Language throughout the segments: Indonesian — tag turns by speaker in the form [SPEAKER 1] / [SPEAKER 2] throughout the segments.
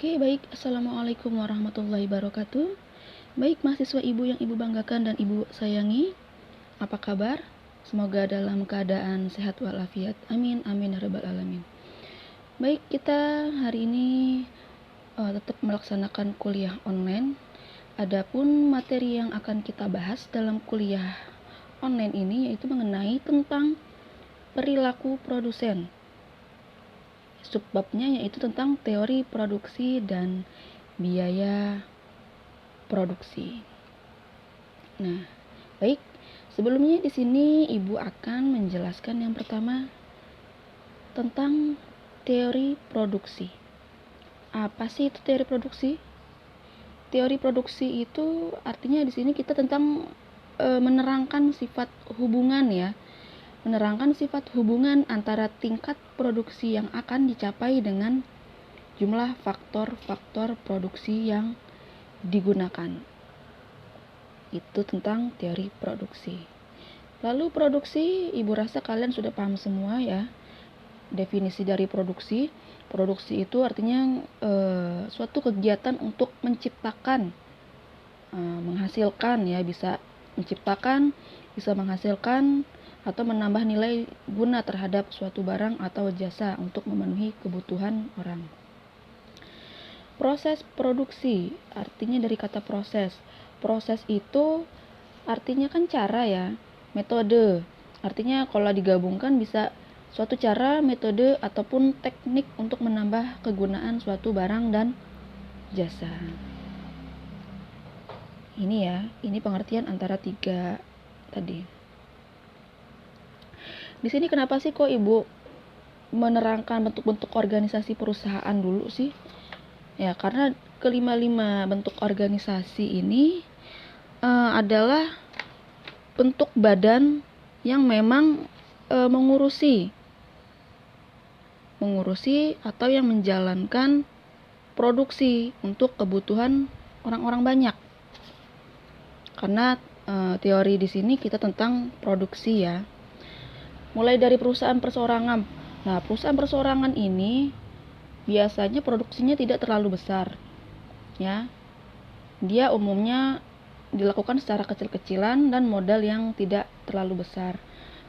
[SPEAKER 1] Oke, baik. Assalamualaikum warahmatullahi wabarakatuh. Baik, mahasiswa ibu yang ibu banggakan dan ibu sayangi. Apa kabar? Semoga dalam keadaan sehat walafiat. Amin, amin ya rabbal alamin. Baik, kita hari ini tetap melaksanakan kuliah online. Adapun materi yang akan kita bahas dalam kuliah online ini yaitu mengenai tentang perilaku produsen. Subbabnya yaitu tentang teori produksi dan biaya produksi. Nah, baik. Sebelumnya di sini Ibu akan menjelaskan yang pertama tentang teori produksi. Apa sih itu teori produksi? Teori produksi itu artinya di sini kita tentang menerangkan sifat hubungan ya. Menerangkan sifat hubungan antara tingkat produksi yang akan dicapai dengan jumlah faktor-faktor produksi yang digunakan. Itu tentang teori produksi. Lalu produksi, Ibu rasa kalian sudah paham semua ya. Definisi dari produksi. Produksi itu artinya suatu kegiatan untuk menciptakan, menghasilkan ya, bisa menciptakan, bisa menghasilkan atau menambah nilai guna terhadap suatu barang atau jasa untuk memenuhi kebutuhan orang. Proses produksi, artinya dari kata proses. Proses itu artinya kan cara ya, metode. Artinya kalau digabungkan bisa suatu cara, metode, ataupun teknik untuk menambah kegunaan suatu barang dan jasa. Ini ya, ini pengertian antara tiga tadi. Di sini kenapa sih kok Ibu menerangkan bentuk-bentuk organisasi perusahaan dulu sih? Ya, karena kelima-lima bentuk organisasi ini adalah bentuk badan yang memang mengurusi atau yang menjalankan produksi untuk kebutuhan orang-orang banyak. Karena teori di sini kita tentang produksi ya. Mulai dari perusahaan perseorangan. Nah, perusahaan perseorangan ini biasanya produksinya tidak terlalu besar. Ya. Dia umumnya dilakukan secara kecil-kecilan dan modal yang tidak terlalu besar.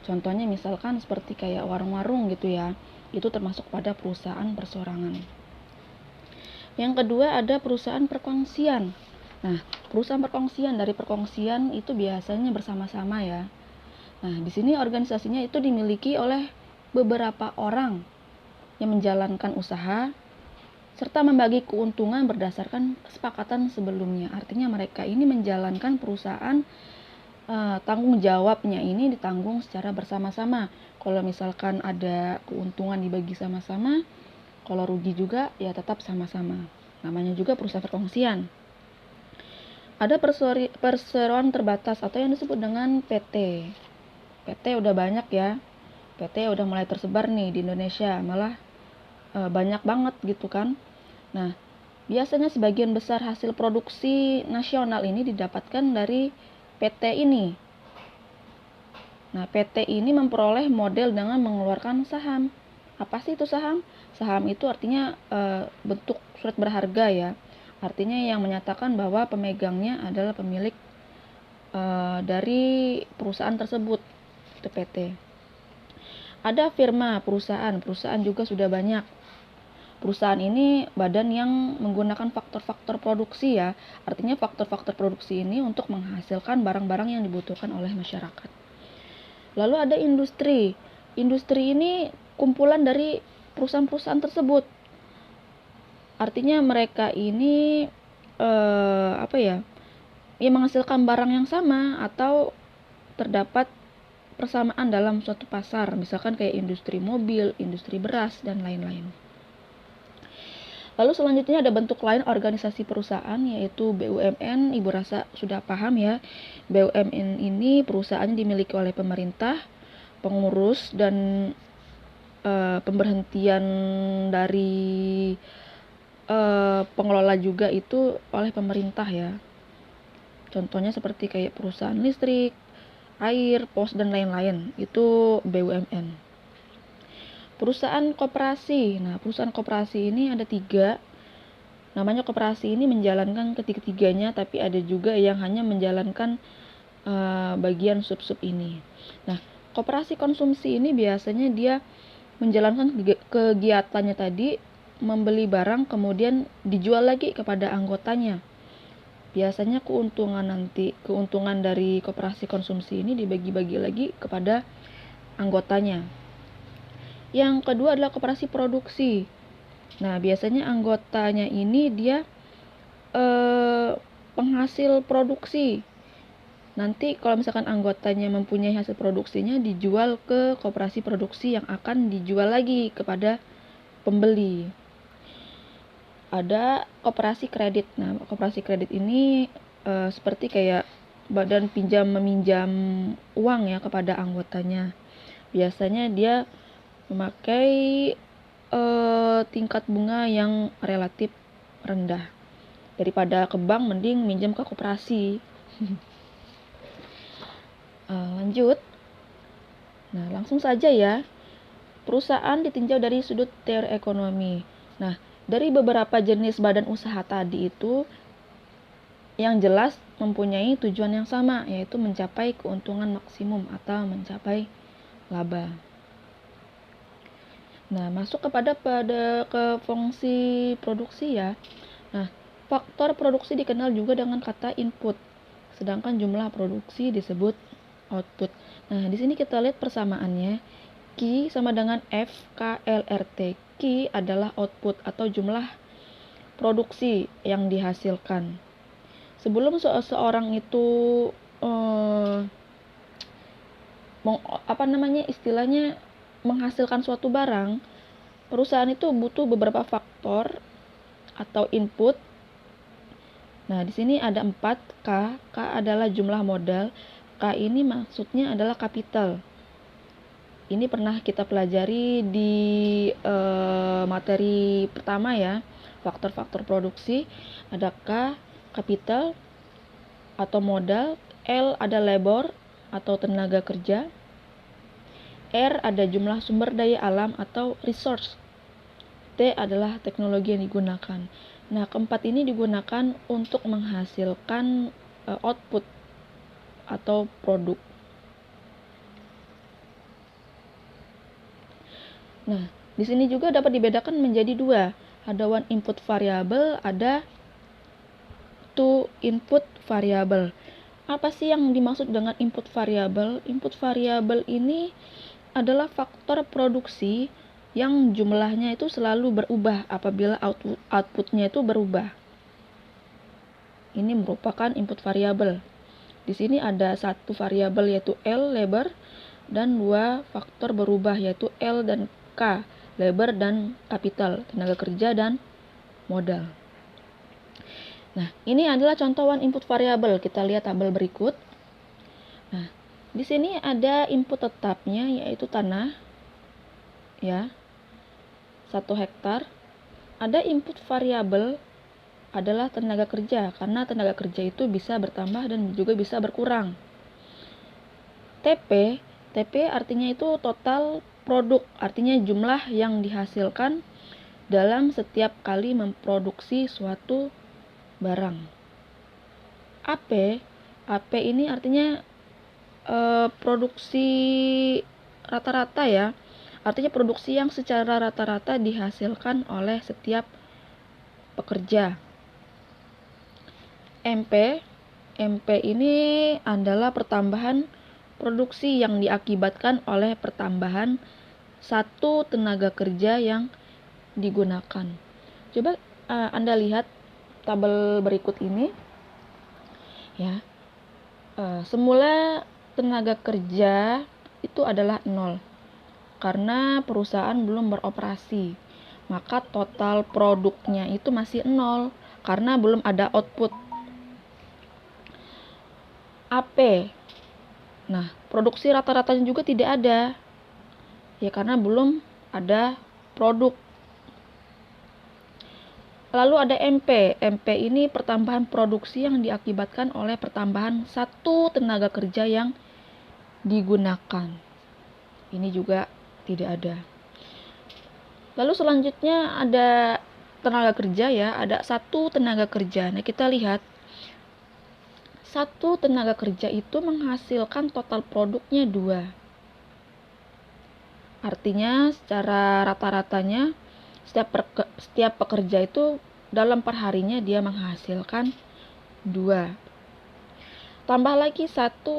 [SPEAKER 1] Contohnya misalkan seperti kayak warung-warung gitu ya. Itu termasuk pada perusahaan perseorangan. Yang kedua ada perusahaan perkongsian. Nah, perusahaan perkongsian, dari perkongsian itu biasanya bersama-sama ya. Nah, di sini organisasinya itu dimiliki oleh beberapa orang yang menjalankan usaha serta membagi keuntungan berdasarkan kesepakatan sebelumnya. Artinya mereka ini menjalankan perusahaan, tanggung jawabnya ini ditanggung secara bersama-sama. Kalau misalkan ada keuntungan dibagi sama-sama, kalau rugi juga ya tetap sama-sama. Namanya juga perusahaan perkongsian. Ada perseroan terbatas atau yang disebut dengan PT. PT udah banyak ya. PT udah mulai tersebar nih di Indonesia, malah banyak banget gitu kan. Nah, biasanya sebagian besar hasil produksi nasional ini didapatkan dari PT ini. Nah, PT ini memperoleh model dengan mengeluarkan saham. Apa sih itu saham? Saham itu artinya bentuk surat berharga ya. Artinya yang menyatakan bahwa pemegangnya adalah pemilik dari perusahaan tersebut, itu PT. Ada firma, perusahaan juga sudah banyak. Perusahaan ini badan yang menggunakan faktor-faktor produksi ya. Artinya faktor-faktor produksi ini untuk menghasilkan barang-barang yang dibutuhkan oleh masyarakat. Lalu ada industri. Industri ini kumpulan dari perusahaan-perusahaan tersebut. Artinya mereka ini ya menghasilkan barang yang sama atau terdapat persamaan dalam suatu pasar, misalkan kayak industri mobil, industri beras, dan lain-lain. Lalu selanjutnya ada bentuk lain organisasi perusahaan yaitu BUMN. Ibu rasa sudah paham ya. BUMN ini perusahaannya dimiliki oleh pemerintah, pengurus, dan pemberhentian dari pengelola juga itu oleh pemerintah ya. Contohnya seperti kayak perusahaan listrik, air, pos, dan lain-lain. Itu BUMN. Perusahaan koperasi. Nah, perusahaan koperasi ini ada 3. namanya koperasi ini menjalankan ketiga-tiganya, tapi ada juga yang hanya menjalankan bagian sub-sub ini. Nah, koperasi konsumsi ini biasanya dia menjalankan kegiatannya tadi, membeli barang kemudian dijual lagi kepada anggotanya. Biasanya keuntungan dari koperasi konsumsi ini dibagi-bagi lagi kepada anggotanya. Yang kedua adalah koperasi produksi. Nah, biasanya anggotanya ini dia penghasil produksi. Nanti kalau misalkan anggotanya mempunyai hasil produksinya, dijual ke koperasi produksi yang akan dijual lagi kepada pembeli. Ada koperasi kredit. Nah, koperasi kredit ini seperti kayak badan pinjam meminjam uang ya kepada anggotanya. Biasanya dia memakai tingkat bunga yang relatif rendah. Daripada ke bank, mending minjam ke koperasi. Lanjut. Nah, langsung saja ya. Perusahaan ditinjau dari sudut teori ekonomi. Nah, dari beberapa jenis badan usaha tadi itu, yang jelas mempunyai tujuan yang sama, yaitu mencapai keuntungan maksimum atau mencapai laba. Nah, masuk ke fungsi produksi ya. Nah, faktor produksi dikenal juga dengan kata input, sedangkan jumlah produksi disebut output. Nah, di sini kita lihat persamaannya. Q sama dengan F K L R T. Q adalah output atau jumlah produksi yang dihasilkan. Sebelum seseorang itu istilahnya menghasilkan suatu barang, perusahaan itu butuh beberapa faktor atau input. Nah, di sini ada 4 K. K adalah jumlah modal. K ini maksudnya adalah kapital. Ini pernah kita pelajari di materi pertama ya, faktor-faktor produksi. Ada K, kapital atau modal. L ada labor atau tenaga kerja. R ada jumlah sumber daya alam atau resource. T adalah teknologi yang digunakan. Nah, keempat ini digunakan untuk menghasilkan output atau produk. Nah, di sini juga dapat dibedakan menjadi dua. Ada one input variable, ada two input variable. Apa sih yang dimaksud dengan input variable? Input variable ini adalah faktor produksi yang jumlahnya itu selalu berubah apabila outputnya itu berubah. Ini merupakan input variable. Di sini ada satu variabel yaitu L, labor, dan dua faktor berubah yaitu L dan K, labor dan kapital, tenaga kerja dan modal. Nah, ini adalah contoh one input variable. Kita lihat tabel berikut. Nah, di sini ada input tetapnya yaitu tanah, ya, 1 hektar. Ada input variabel adalah tenaga kerja, karena tenaga kerja itu bisa bertambah dan juga bisa berkurang. TP artinya itu total produk, artinya jumlah yang dihasilkan dalam setiap kali memproduksi suatu barang. AP ini artinya produksi rata-rata ya, artinya produksi yang secara rata-rata dihasilkan oleh setiap pekerja. MP ini adalah pertambahan produksi yang diakibatkan oleh pertambahan satu tenaga kerja yang digunakan. Coba Anda lihat tabel berikut ini ya. Semula tenaga kerja itu adalah 0 karena perusahaan belum beroperasi, maka total produknya itu masih 0 karena belum ada output. AP, nah produksi rata-ratanya juga tidak ada ya karena belum ada produk. Lalu ada MP ini pertambahan produksi yang diakibatkan oleh pertambahan satu tenaga kerja yang digunakan. Ini juga tidak ada. Lalu selanjutnya ada tenaga kerja ya, ada satu tenaga kerja. Nah, kita lihat satu tenaga kerja itu menghasilkan total produknya 2. Artinya secara rata-ratanya setiap pekerja itu dalam perharinya dia menghasilkan 2. Tambah lagi satu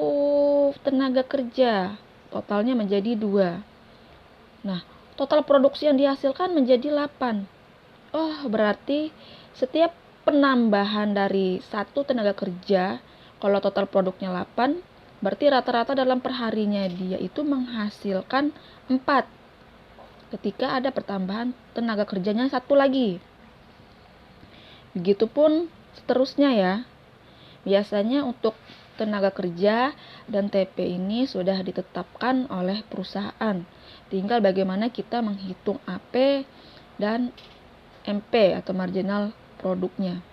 [SPEAKER 1] tenaga kerja, totalnya menjadi 2. Nah, total produksi yang dihasilkan menjadi 8. Oh, berarti setiap penambahan dari satu tenaga kerja, kalau total produknya 8, berarti rata-rata dalam perharinya dia itu menghasilkan 4. Ketika ada pertambahan tenaga kerjanya 1 lagi. Begitupun seterusnya ya. Biasanya untuk tenaga kerja dan TP ini sudah ditetapkan oleh perusahaan. Tinggal bagaimana kita menghitung AP dan MP atau marginal produknya.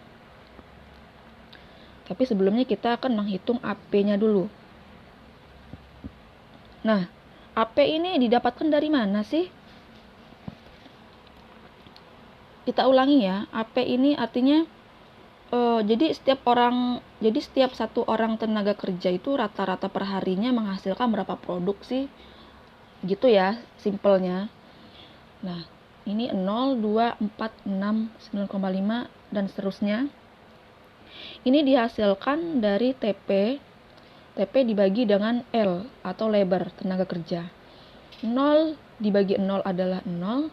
[SPEAKER 1] Tapi sebelumnya kita akan menghitung AP-nya dulu. Nah, AP ini didapatkan dari mana sih? Kita ulangi ya. AP ini artinya jadi setiap satu orang tenaga kerja itu rata-rata perharinya menghasilkan berapa produk sih? Gitu ya, simpelnya. Nah, ini 0, 2, 4, 6, 9,5 dan seterusnya. Ini dihasilkan dari TP. TP dibagi dengan L atau labor tenaga kerja. 0 dibagi 0 adalah 0,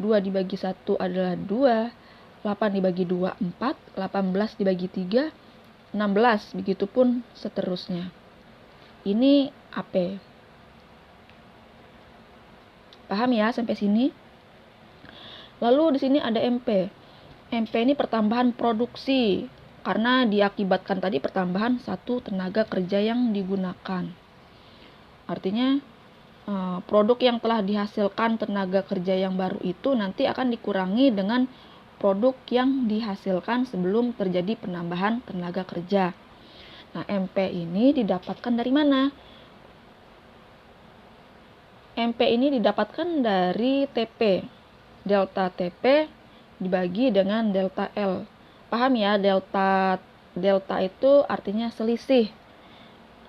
[SPEAKER 1] 2 dibagi 1 adalah 2, 8 dibagi 2, 4, 18 dibagi 3, 16, begitupun seterusnya. Ini AP. Paham ya sampai sini? Lalu di sini ada MP. MP ini pertambahan produksi, karena diakibatkan tadi pertambahan satu tenaga kerja yang digunakan. Artinya, produk yang telah dihasilkan tenaga kerja yang baru itu nanti akan dikurangi dengan produk yang dihasilkan sebelum terjadi penambahan tenaga kerja. Nah, MP ini didapatkan dari mana? MP ini didapatkan dari TP. Delta TP dibagi dengan delta L. Paham ya, delta itu artinya selisih.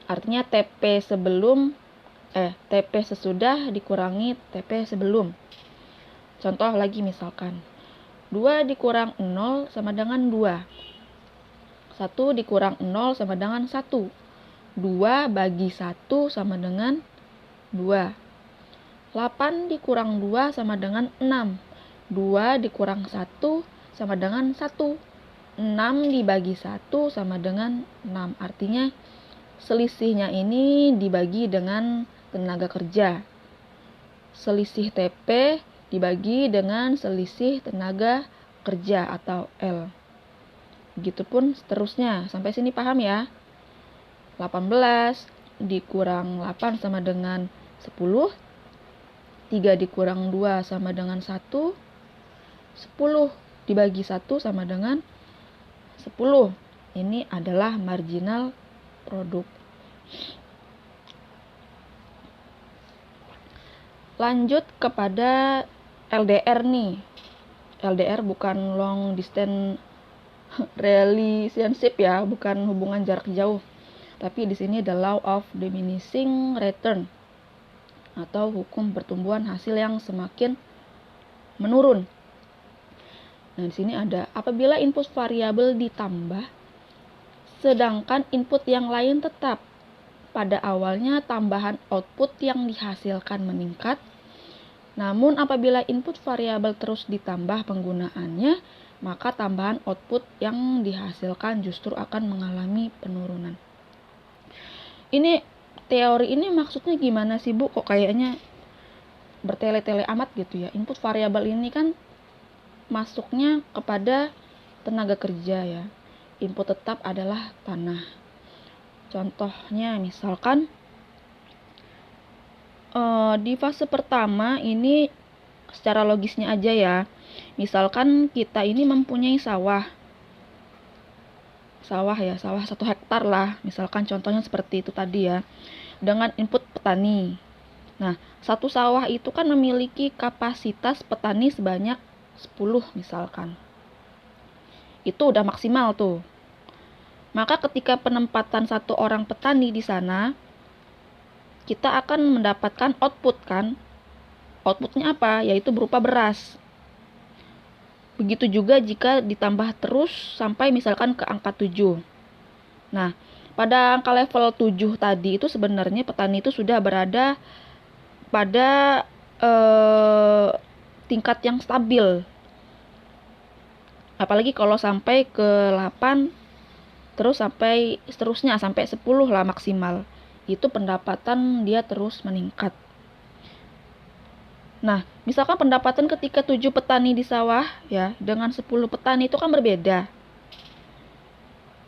[SPEAKER 1] Artinya TP sesudah dikurangi TP sebelum. Contoh lagi misalkan 2 dikurang 0 sama dengan 2. 1 dikurang 0 sama dengan 1. 2 bagi 1 sama dengan 2. 8 dikurang 2 sama dengan 6. 2 dikurang 1 sama dengan 1. 6 dibagi 1 sama dengan 6. Artinya selisihnya ini dibagi dengan tenaga kerja. Selisih TP dibagi dengan selisih tenaga kerja atau L. Begitupun seterusnya. Sampai sini paham ya? 18 dikurang 8 sama dengan 10. 3 dikurang 2 sama dengan 1. 10 dibagi 1 sama dengan 10. Ini adalah marginal produk. Lanjut kepada LDR nih. LDR bukan long distance relationship ya, bukan hubungan jarak jauh. Tapi di sini the law of diminishing return atau hukum pertumbuhan hasil yang semakin menurun. Nah, di sini ada apabila input variabel ditambah sedangkan input yang lain tetap. Pada awalnya tambahan output yang dihasilkan meningkat. Namun apabila input variabel terus ditambah penggunaannya, maka tambahan output yang dihasilkan justru akan mengalami penurunan. Ini teori ini maksudnya gimana sih Bu? Kok kayaknya bertele-tele amat gitu ya. Input variabel ini kan masuknya kepada tenaga kerja ya. Input tetap adalah tanah. Contohnya misalkan di fase pertama ini secara logisnya aja ya. Misalkan kita ini mempunyai sawah ya, sawah 1 hektar lah. Misalkan contohnya seperti itu tadi ya. Dengan input petani. Nah, satu sawah itu kan memiliki kapasitas petani sebanyak 10 misalkan. Itu udah maksimal tuh. Maka ketika penempatan satu orang petani di sana, kita akan mendapatkan output kan. Outputnya apa? Yaitu berupa beras. Begitu juga jika ditambah terus sampai misalkan ke angka 7. Nah, pada angka level 7 tadi itu sebenarnya petani itu sudah berada pada tingkat yang stabil. Apalagi kalau sampai ke 8, terus sampai seterusnya sampai 10 lah maksimal. Itu pendapatan dia terus meningkat. Nah, misalkan pendapatan ketika 7 petani di sawah ya dengan 10 petani itu kan berbeda.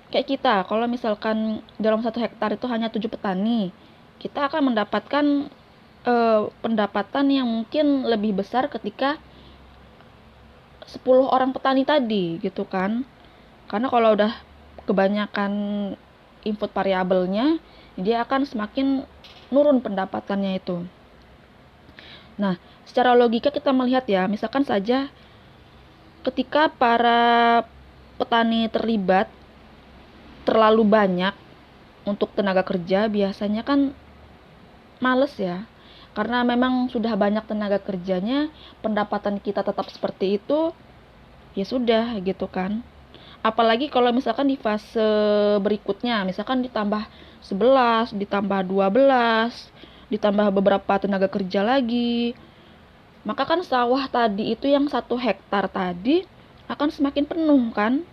[SPEAKER 1] Kayak kita, kalau misalkan dalam 1 hektar itu hanya 7 petani, kita akan mendapatkan pendapatan yang mungkin lebih besar ketika 10 orang petani tadi gitu kan. Karena kalau udah kebanyakan input variabelnya, dia akan semakin nurun pendapatannya itu. Nah, secara logika kita melihat ya, misalkan saja ketika para petani terlibat terlalu banyak untuk tenaga kerja, biasanya kan males ya. Karena memang sudah banyak tenaga kerjanya, pendapatan kita tetap seperti itu, ya sudah gitu kan. Apalagi kalau misalkan di fase berikutnya, misalkan ditambah 11, ditambah 12, ditambah beberapa tenaga kerja lagi, maka kan sawah tadi itu yang 1 hektar tadi akan semakin penuh kan.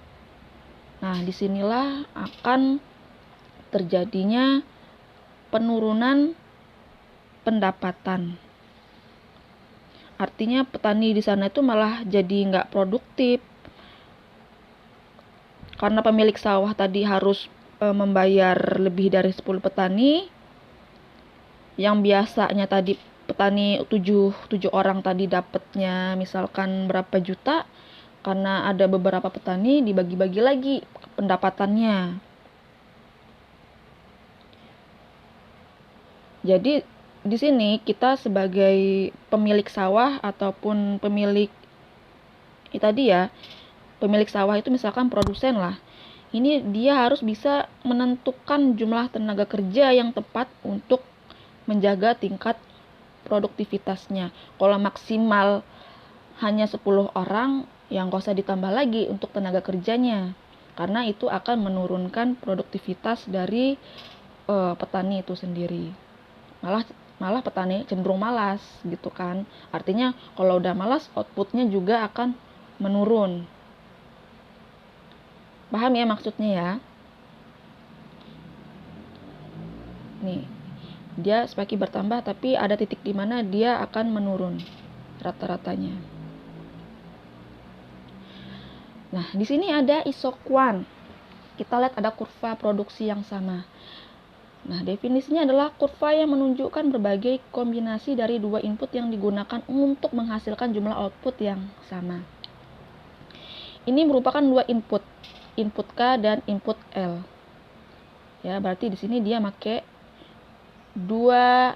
[SPEAKER 1] Nah, disinilah akan terjadinya penurunan pendapatan. Artinya petani di sana itu malah jadi nggak produktif. Karena pemilik sawah tadi harus membayar lebih dari 10 petani. Yang biasanya tadi petani 7 orang tadi dapatnya misalkan berapa juta, karena ada beberapa petani dibagi-bagi lagi pendapatannya. Jadi di sini kita sebagai pemilik sawah ataupun pemilik tadi ya, pemilik sawah itu misalkan produsen lah. Ini dia harus bisa menentukan jumlah tenaga kerja yang tepat untuk menjaga tingkat produktivitasnya. Kalau maksimal hanya 10 orang, yang gak usah ditambah lagi untuk tenaga kerjanya, karena itu akan menurunkan produktivitas dari petani itu sendiri. Malah petani cenderung malas gitu kan. Artinya kalau udah malas, outputnya juga akan menurun. Paham ya maksudnya ya? Nih, dia semakin bertambah tapi ada titik di mana dia akan menurun rata-ratanya. Nah, di sini ada isokuan. Kita lihat ada kurva produksi yang sama. Nah, definisinya adalah kurva yang menunjukkan berbagai kombinasi dari 2 input yang digunakan untuk menghasilkan jumlah output yang sama. Ini merupakan 2 input, input K dan input L. Ya, berarti di sini dia pakai 2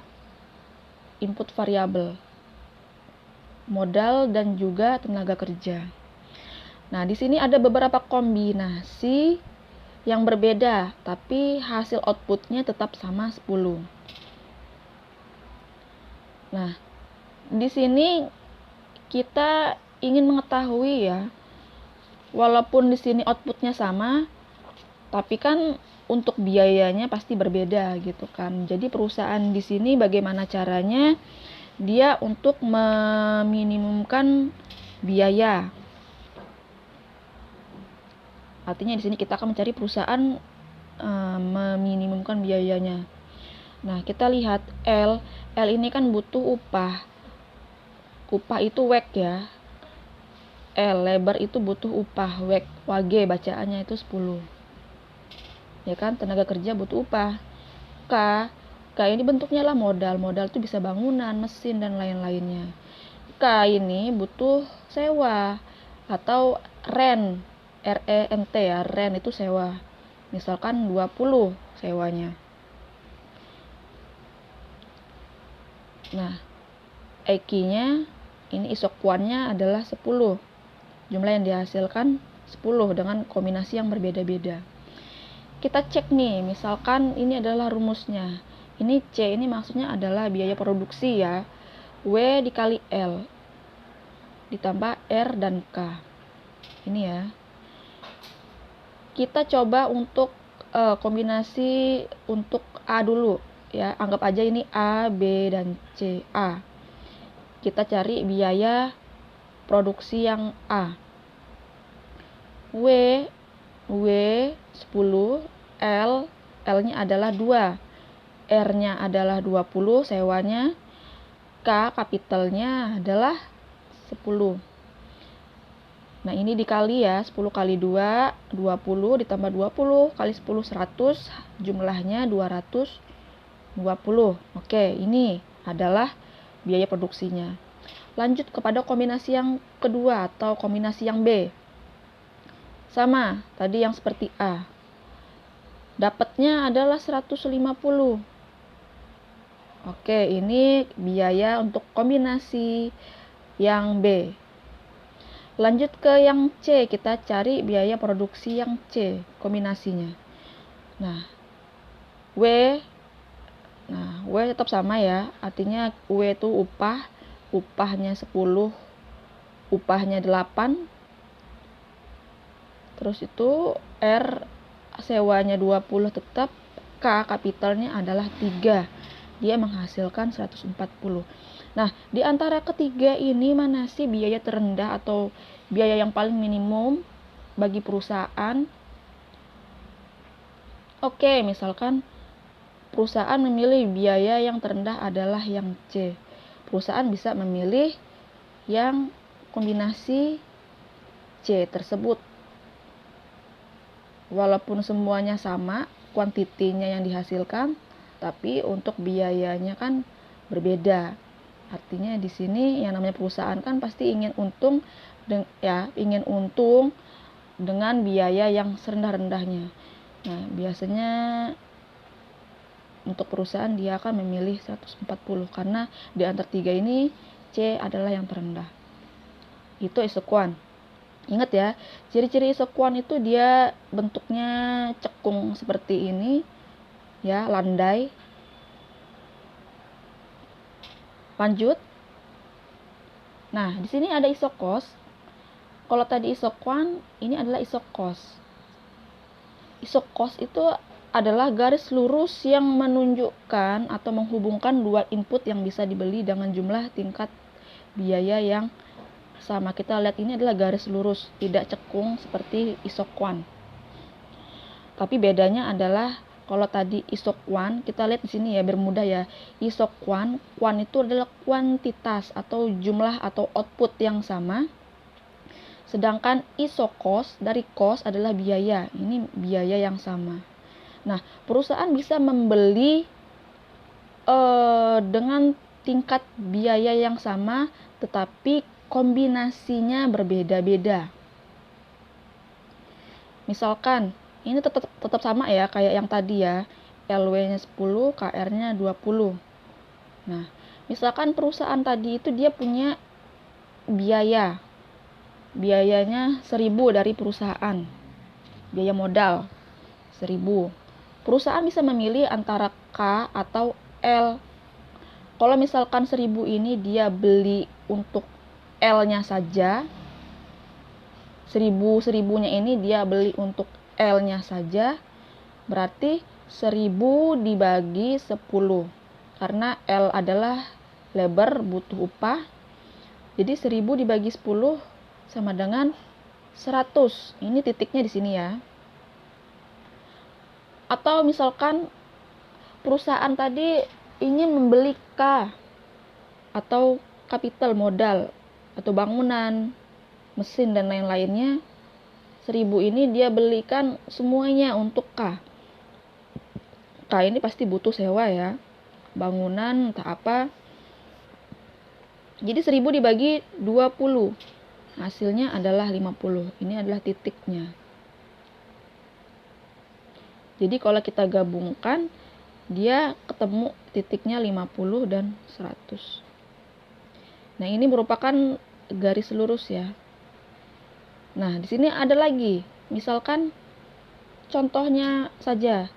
[SPEAKER 1] input variabel, modal dan juga tenaga kerja. Nah, di sini ada beberapa kombinasi yang berbeda, tapi hasil outputnya tetap sama 10. Nah, di sini kita ingin mengetahui ya, walaupun di sini outputnya sama, tapi kan untuk biayanya pasti berbeda gitu kan. Jadi perusahaan di sini bagaimana caranya dia untuk meminimumkan biaya. Artinya di sini kita akan mencari perusahaan meminimumkan biayanya. Nah, kita lihat L ini kan butuh upah. Upah itu WAG ya. lebar itu butuh upah, WAG bacaannya itu 10. Ya kan, tenaga kerja butuh upah. K ini bentuknya lah modal. Modal itu bisa bangunan, mesin dan lain-lainnya. K ini butuh sewa atau rent. RENT ya, rent itu sewa. Misalkan 20 sewanya. Nah, EQ-nya ini isokuannya adalah 10. Jumlah yang dihasilkan 10 dengan kombinasi yang berbeda-beda. Kita cek nih, misalkan ini adalah rumusnya. Ini C, ini maksudnya adalah biaya produksi ya. W dikali L ditambah R dan K. Ini ya. Kita coba untuk kombinasi untuk A dulu ya. Anggap aja ini A, B, dan C. A. Kita cari biaya produksi yang A. W 10, L-nya adalah 2, R-nya adalah 20 sewanya, K kapitalnya adalah 10. Nah, ini dikali ya, 10 kali 2, 20 ditambah 20 kali 10, 100, jumlahnya 220. Oke, ini adalah biaya produksinya. Lanjut kepada kombinasi yang kedua atau kombinasi yang B. Sama, tadi yang seperti A. Dapatnya adalah 150. Oke, ini biaya untuk kombinasi yang B. Lanjut ke yang C, kita cari biaya produksi yang C, kombinasinya. Nah, W tetap sama ya, artinya W itu upahnya 10, upahnya 8, terus itu R sewanya 20 tetap, K kapitalnya adalah 3, dia menghasilkan 140. Nah, di antara ketiga ini mana sih biaya terendah atau biaya yang paling minimum bagi perusahaan? Oke, misalkan perusahaan memilih biaya yang terendah adalah yang C. Perusahaan bisa memilih yang kombinasi C tersebut. Walaupun semuanya sama, kuantitinya yang dihasilkan, tapi untuk biayanya kan berbeda. Artinya di sini yang namanya perusahaan kan pasti ingin untung dengan biaya yang serendah-rendahnya. Nah, biasanya untuk perusahaan dia akan memilih 140 karena di antara tiga ini C adalah yang terendah. Itu isokuan. Ingat ya, ciri-ciri isokuan itu dia bentuknya cekung seperti ini ya, landai. Lanjut. Nah, di sini ada isokos. Kalau tadi isokuan, ini adalah isokos. Isokos itu adalah garis lurus yang menunjukkan atau menghubungkan dua input yang bisa dibeli dengan jumlah tingkat biaya yang sama. Kita lihat ini adalah garis lurus, tidak cekung seperti isokuan. Tapi bedanya adalah kalau tadi isokuan, kita lihat di sini ya, bermudah ya. Isokuan, kuan itu adalah kuantitas atau jumlah atau output yang sama. Sedangkan isokos dari kos adalah biaya. Ini biaya yang sama. Nah, perusahaan bisa membeli dengan tingkat biaya yang sama, tetapi kombinasinya berbeda-beda. Misalkan, ini tetap sama ya, kayak yang tadi ya, LW-nya 10, KR-nya 20. Nah, misalkan perusahaan tadi itu dia punya biayanya 1000 dari perusahaan, biaya modal 1000. Perusahaan bisa memilih antara K atau L. Kalau misalkan 1000 ini dia beli untuk L-nya saja, 1000-1000-nya ini dia beli untuk L-nya saja, berarti 1000 dibagi 10. Karena L adalah labor, butuh upah. Jadi 1000 dibagi 10 sama dengan 100. Ini titiknya di sini ya. Atau misalkan perusahaan tadi ingin membeli K atau kapital modal atau bangunan, mesin dan lain-lainnya, 1000 ini dia belikan semuanya untuk K. K ini pasti butuh sewa ya, bangunan entah apa. Jadi 1000 dibagi 20, hasilnya adalah 50. Ini adalah titiknya. Jadi kalau kita gabungkan, dia ketemu titiknya 50 dan 100. Nah, ini merupakan garis lurus ya. Nah, di sini ada lagi. Misalkan contohnya saja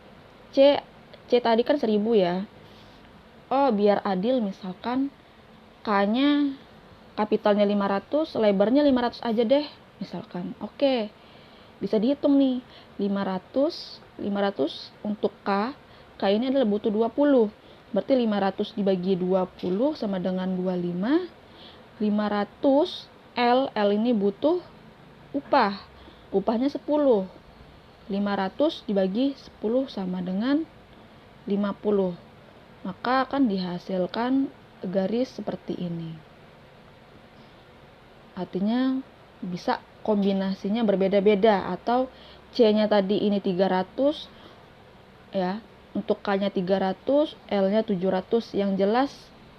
[SPEAKER 1] C tadi kan 1000 ya. Oh, biar adil misalkan K-nya kapitalnya 500, lebarnya 500 aja deh misalkan. Oke. Bisa dihitung nih. 500 untuk K. K ini adalah butuh 20. Berarti 500 dibagi 20 sama dengan 25. 500 L ini butuh upah. Upahnya 10. 500 dibagi 10 sama dengan 50. Maka akan dihasilkan garis seperti ini. Artinya bisa kombinasinya berbeda-beda, atau C-nya tadi ini 300 ya, untuk K-nya 300, L-nya 700. Yang jelas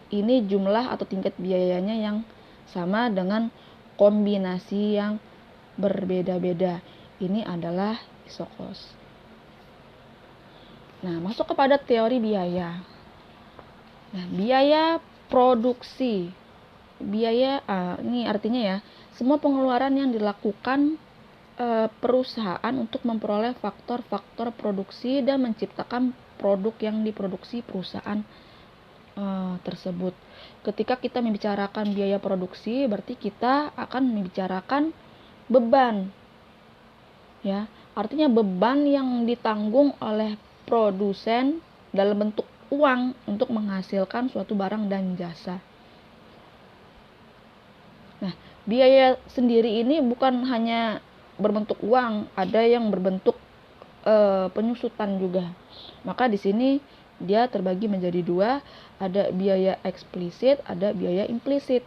[SPEAKER 1] ini jumlah atau tingkat biayanya yang sama dengan kombinasi yang berbeda-beda. Ini adalah isokos. Nah, masuk kepada teori biaya. Nah, biaya produksi. Biaya ini artinya ya, semua pengeluaran yang dilakukan perusahaan untuk memperoleh faktor-faktor produksi dan menciptakan produk yang diproduksi perusahaan tersebut. Ketika kita membicarakan biaya produksi, berarti kita akan membicarakan beban. Ya, artinya beban yang ditanggung oleh produsen dalam bentuk uang untuk menghasilkan suatu barang dan jasa. Nah, biaya sendiri ini bukan hanya berbentuk uang, ada yang berbentuk penyusutan juga. Maka di sini dia terbagi menjadi dua, ada biaya eksplisit, ada biaya implisit.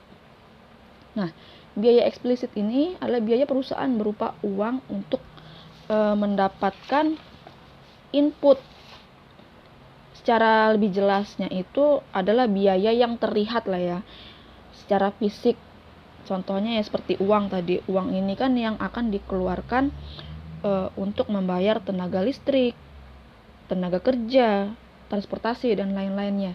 [SPEAKER 1] Nah, biaya eksplisit ini adalah biaya perusahaan berupa uang untuk mendapatkan input. Secara lebih jelasnya itu adalah biaya yang terlihat lah ya, secara fisik. Contohnya ya seperti uang tadi. Uang ini kan yang akan dikeluarkan untuk membayar tenaga listrik, tenaga kerja, transportasi, dan lain-lainnya.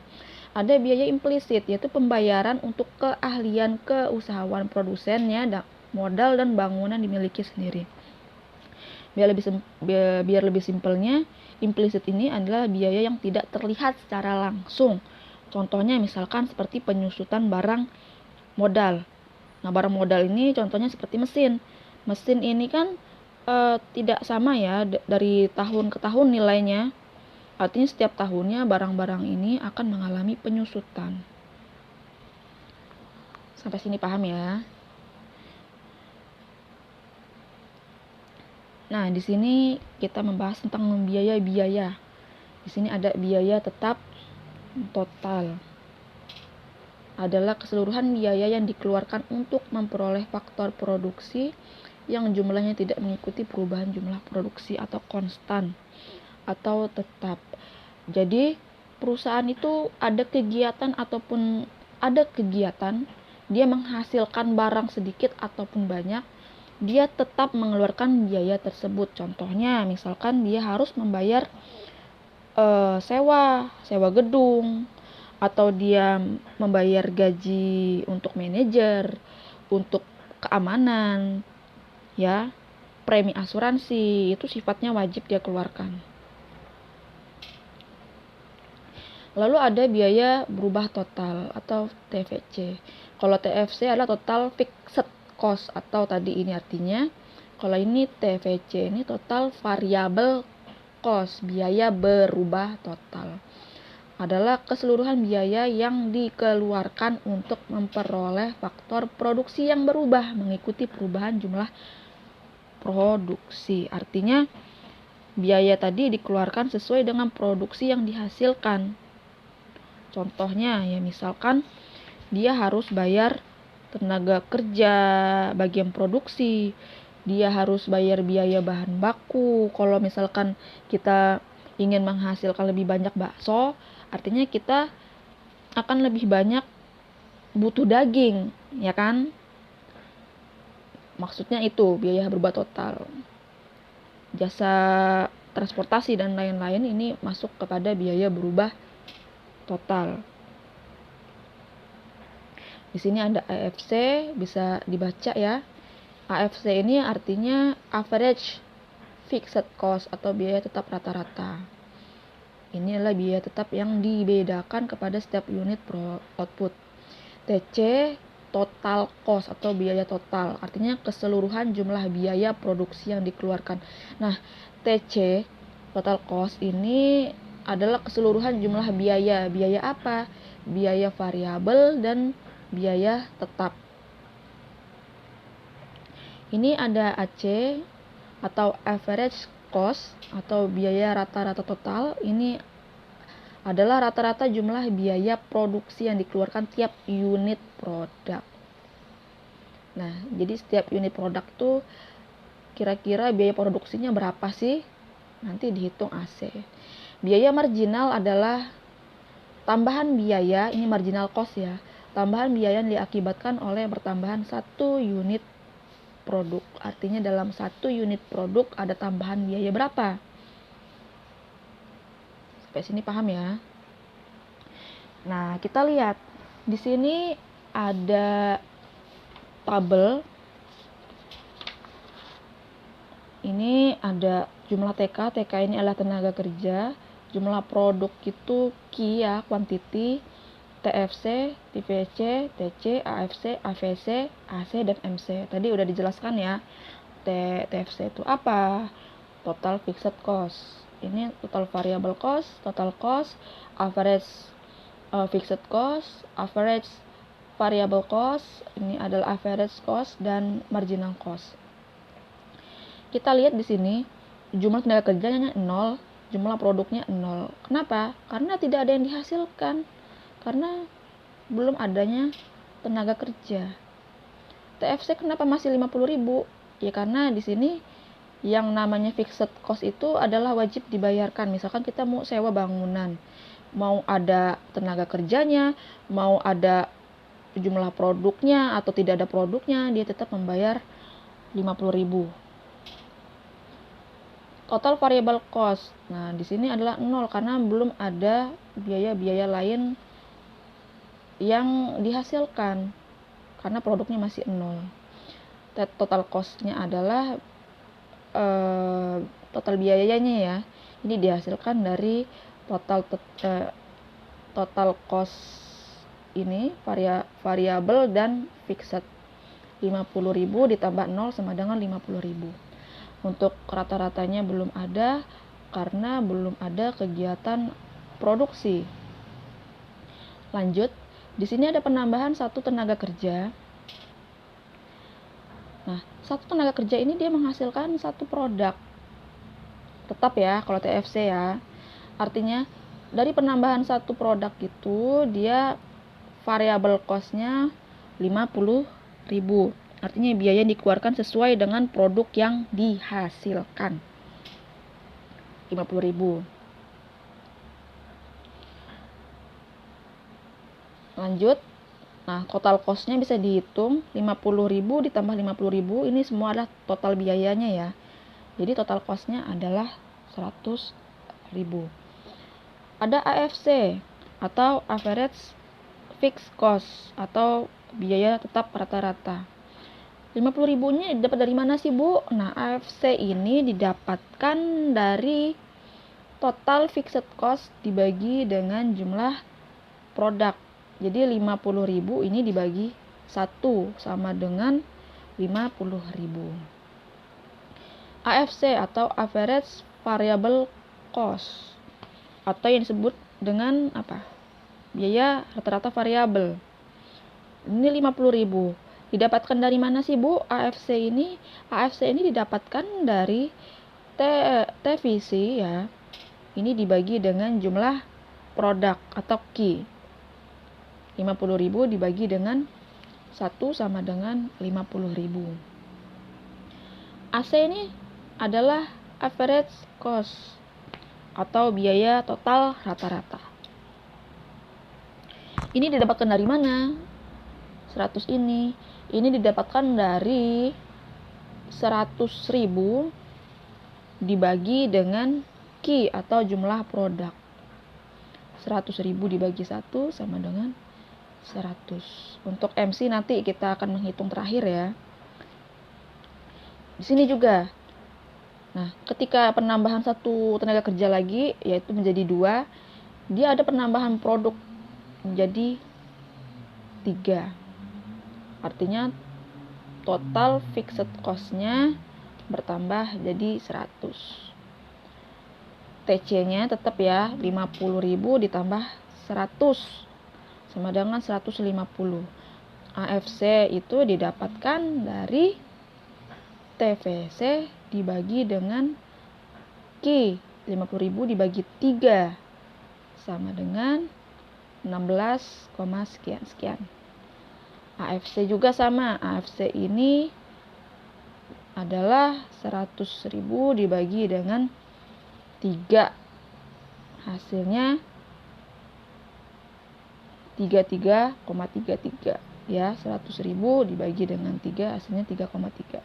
[SPEAKER 1] Ada biaya implisit, yaitu pembayaran untuk keahlian keusahawan produsennya, modal dan bangunan dimiliki sendiri. Biar lebih simpelnya, implisit ini adalah biaya yang tidak terlihat secara langsung. Contohnya misalkan seperti penyusutan barang modal. Nah, barang modal ini contohnya seperti mesin. Mesin ini kan tidak sama ya dari tahun ke tahun nilainya. Artinya setiap tahunnya barang-barang ini akan mengalami penyusutan. Sampai sini paham ya? Nah, di sini kita membahas tentang biaya-biaya. Di sini ada biaya tetap total. Adalah keseluruhan biaya yang dikeluarkan untuk memperoleh faktor produksi yang jumlahnya tidak mengikuti perubahan jumlah produksi atau konstan atau tetap. Jadi perusahaan itu ada kegiatan dia menghasilkan barang sedikit ataupun banyak, dia tetap mengeluarkan biaya tersebut. Contohnya misalkan dia harus membayar sewa gedung, atau dia membayar gaji untuk manajer, untuk keamanan, ya, premi asuransi, itu sifatnya wajib dia keluarkan. Lalu ada biaya berubah total atau TFC. Kalau TFC adalah total fixed cost, atau tadi ini artinya, kalau ini TVC ini total variable cost, biaya berubah total. Adalah keseluruhan biaya yang dikeluarkan untuk memperoleh faktor produksi yang berubah mengikuti perubahan jumlah produksi. Artinya biaya tadi dikeluarkan sesuai dengan produksi yang dihasilkan. Contohnya ya misalkan dia harus bayar tenaga kerja bagian produksi, dia harus bayar biaya bahan baku. Kalau misalkan kita ingin menghasilkan lebih banyak bakso, artinya kita akan lebih banyak butuh daging, ya kan? Maksudnya itu biaya berubah total. Jasa transportasi dan lain-lain ini masuk kepada biaya berubah total. Di sini ada AFC, bisa dibaca ya. AFC ini artinya average fixed cost atau biaya tetap rata-rata. Ini adalah biaya tetap yang dibedakan kepada setiap unit output. TC total cost atau biaya total, artinya keseluruhan jumlah biaya produksi yang dikeluarkan. Nah, TC total cost ini adalah keseluruhan jumlah biaya. Biaya apa? Biaya variabel dan biaya tetap. Ini ada AC atau average cost atau biaya rata-rata total. Ini adalah rata-rata jumlah biaya produksi yang dikeluarkan tiap unit produk. Nah, jadi setiap unit produk tuh kira-kira biaya produksinya berapa sih? Nanti dihitung AC. Biaya marginal adalah tambahan biaya, ini marginal cost ya. Tambahan biaya yang diakibatkan oleh pertambahan satu unit produk. Artinya dalam satu unit produk ada tambahan biaya berapa? Sampai sini paham ya? Nah, kita lihat di sini ada tabel. Ini ada jumlah TK. TK ini adalah tenaga kerja. Jumlah produk itu Q ya, quantity. TFC, TVC, TC, AFC, AVC, AC, dan MC. Tadi udah dijelaskan ya. TFC itu apa? Total fixed cost. Ini total variable cost, total cost, average fixed cost, average variable cost. Ini adalah average cost dan marginal cost. Kita lihat di sini jumlah tenaga kerjanya 0, jumlah produknya 0. Kenapa? Karena tidak ada yang dihasilkan. Karena belum adanya tenaga kerja. TFC kenapa masih 50.000? Ya karena di sini yang namanya fixed cost itu adalah wajib dibayarkan. Misalkan kita mau sewa bangunan, mau ada tenaga kerjanya, mau ada jumlah produknya atau tidak ada produknya, dia tetap membayar 50.000. Total variable cost. Nah, di sini adalah 0 karena belum ada biaya-biaya lain yang dihasilkan karena produknya masih 0. Total cost-nya adalah total biayanya ya. Ini dihasilkan dari total cost ini variabel dan fixed. 50.000 ditambah 0 sama dengan 50.000. Untuk rata-ratanya belum ada karena belum ada kegiatan produksi. Lanjut, di sini ada penambahan satu tenaga kerja. Nah, satu tenaga kerja ini dia menghasilkan satu produk. Tetap ya, kalau TFC ya. Artinya, dari penambahan satu produk itu, dia variable cost-nya 50.000. Artinya biaya yang dikeluarkan sesuai dengan produk yang dihasilkan. 50.000. Lanjut. Nah, total cost-nya bisa dihitung 50.000 ditambah 50.000, ini semua adalah total biayanya ya. Jadi total cost-nya adalah 100.000. Ada AFC atau average fixed cost atau biaya tetap rata-rata. 50.000-nya dapat dari mana sih, Bu? Nah, AFC ini didapatkan dari total fixed cost dibagi dengan jumlah produk. Jadi 50.000 ini dibagi 1 sama dengan 50.000. AFC atau average variable cost atau yang disebut dengan apa? Biaya rata-rata variabel. Ini 50.000. Didapatkan dari mana sih, Bu? AFC ini didapatkan dari TVC ya. Ini dibagi dengan jumlah produk atau Q. 50.000 dibagi dengan 1 sama dengan 50.000. AC ini adalah average cost atau biaya total rata-rata. Ini didapatkan dari mana? 100 ini didapatkan dari 100.000 dibagi dengan Q atau jumlah produk. 100.000 dibagi 1 sama dengan 100. Untuk MC nanti kita akan menghitung terakhir ya. Di sini juga. Nah, ketika penambahan satu tenaga kerja lagi, yaitu menjadi 2, dia ada penambahan produk menjadi 3. Artinya total fixed cost-nya bertambah jadi 100. TC-nya tetap ya 50.000 ditambah 100 sama dengan 150. AFC itu didapatkan dari TVC dibagi dengan Q. 50.000 dibagi 3 sama dengan 16, sekian. AFC juga sama. AFC ini adalah 100.000 dibagi dengan 3. Hasilnya 33,33 ya. 100.000 dibagi dengan 3 hasilnya 3,3.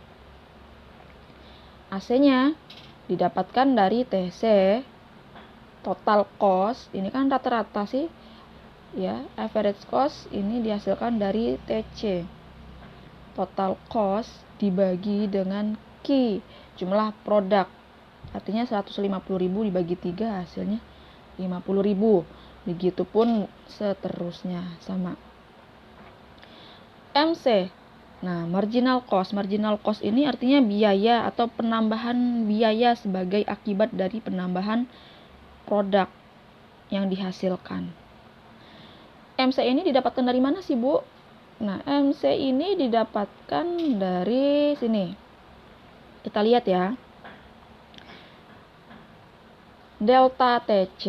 [SPEAKER 1] AC-nya didapatkan dari TC. Total cost ini kan rata-rata sih ya. Average cost ini dihasilkan dari TC. Total cost dibagi dengan Q, jumlah produk. Artinya 150.000 dibagi 3 hasilnya 50.000. Begitupun seterusnya sama. MC. Nah, marginal cost. Marginal cost ini artinya biaya atau penambahan biaya sebagai akibat dari penambahan produk yang dihasilkan. MC ini didapatkan dari mana sih, Bu? Nah, MC ini didapatkan dari sini. Kita lihat ya. Delta TC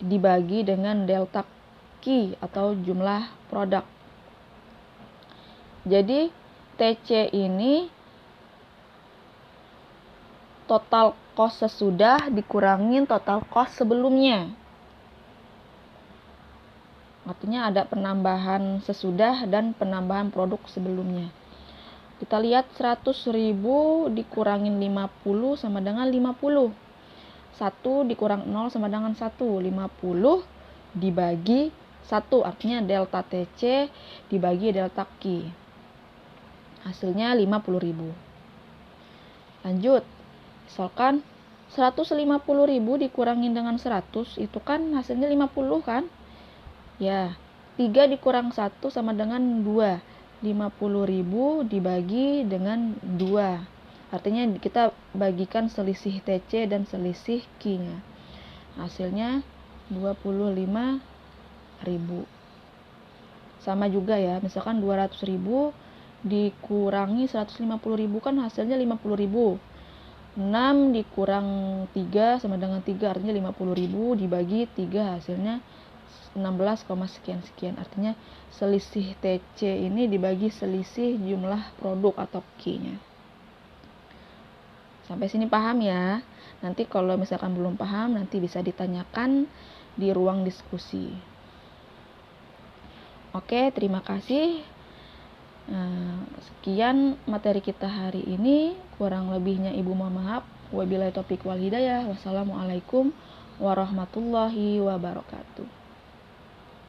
[SPEAKER 1] dibagi dengan delta Q atau jumlah produk. Jadi TC ini total cost sesudah dikurangin total cost sebelumnya. Artinya ada penambahan sesudah dan penambahan produk sebelumnya. Kita lihat 100.000 dikurangin 50 sama dengan 50. 1 dikurang 0 sama dengan 1. 50 dibagi 1. Artinya delta TC dibagi delta Q. Hasilnya 50.000. Lanjut. Misalkan 150.000 dikurangin dengan 100. Itu kan hasilnya 50 kan? Ya. 3 dikurang 1 sama dengan 2. 50.000 dibagi dengan 2. Artinya kita bagikan selisih TC dan selisih Q-nya. Hasilnya 25.000. Sama juga ya, misalkan 200.000 dikurangi 150.000 kan hasilnya 50.000. 6 dikurang 3 sama dengan 3 artinya 50.000 dibagi 3 hasilnya 16, sekian. Artinya selisih TC ini dibagi selisih jumlah produk atau Q-nya. Sampai sini paham ya. Nanti kalau misalkan belum paham, nanti bisa ditanyakan di ruang diskusi. Oke, terima kasih. Sekian materi kita hari ini. Kurang lebihnya Ibu mohon maaf. Wabillahi taufiq wal hidayah. Wassalamualaikum warahmatullahi wabarakatuh.